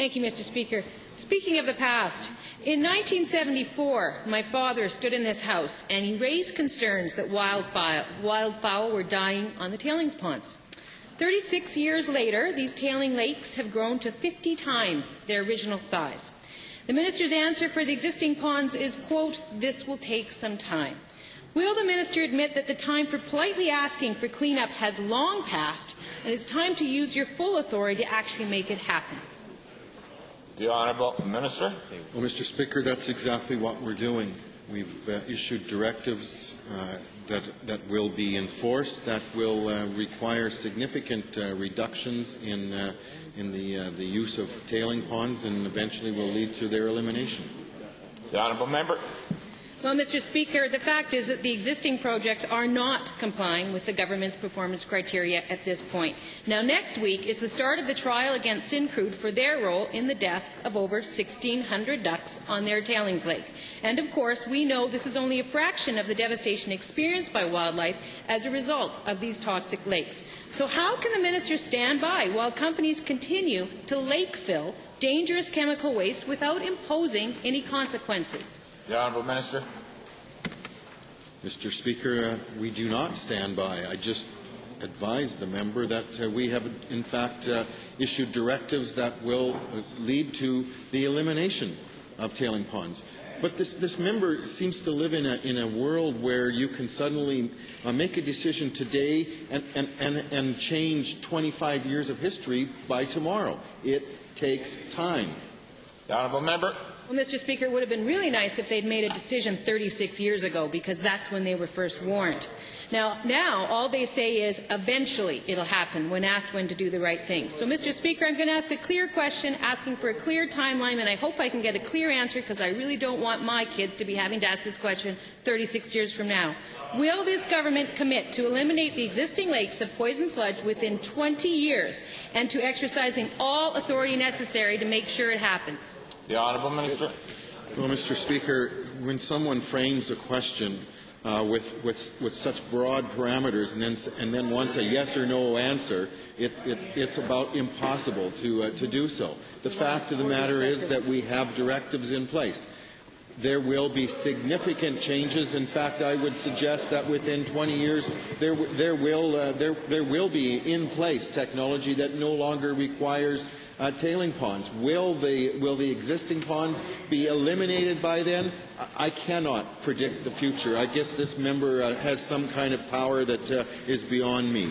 Thank you, Mr. Speaker. Speaking of the past, in 1974, my father stood in this House and he raised concerns that wildfowl were dying on the tailings ponds. 36 years later, these tailing lakes have grown to 50 times their original size. The Minister's answer for the existing ponds is, quote, "This will take some time." Will the Minister admit that the time for politely asking for cleanup has long passed and it's time to use your full authority to actually make it happen? The Honourable Minister. Well, Mr. Speaker, that's exactly what we're doing. We've issued directives that will be enforced, that will require significant reductions in the use of tailing ponds and eventually will lead to their elimination. The Honourable Member. Well, Mr. Speaker, the fact is that the existing projects are not complying with the government's performance criteria at this point. Now, next week is the start of the trial against Syncrude for their role in the death of over 1,600 ducks on their tailings lake. And, of course, we know this is only a fraction of the devastation experienced by wildlife as a result of these toxic lakes. So how can the Minister stand by while companies continue to lake fill dangerous chemical waste without imposing any consequences? The Honourable Minister. Mr. Speaker, we do not stand by. I just advised the member that we have, in fact, issued directives that will lead to the elimination of tailing ponds. But this member seems to live in a world where you can suddenly make a decision today and change 25 years of history by tomorrow. It takes time. The Honourable Member. Well, Mr. Speaker, it would have been really nice if they'd made a decision 36 years ago, because that's when they were first warned. Now all they say is eventually it'll happen when asked when to do the right thing. So, Mr. Speaker, I'm going to ask a clear question, asking for a clear timeline, and I hope I can get a clear answer, because I really don't want my kids to be having to ask this question 36 years from now. Will this government commit to eliminate the existing lakes of poison sludge within 20 years and to exercising all authority necessary to make sure it happens? The Honourable Minister. Well, Mr. Speaker, when someone frames a question with such broad parameters and then wants a yes or no answer, it's about impossible to do so. The fact of the matter is that we have directives in place. There will be significant changes. In fact, I would suggest that within 20 years there will be in place technology that no longer requires tailing ponds. Will the existing ponds be eliminated by then? I cannot predict the future. I guess this member has some kind of power that is beyond me.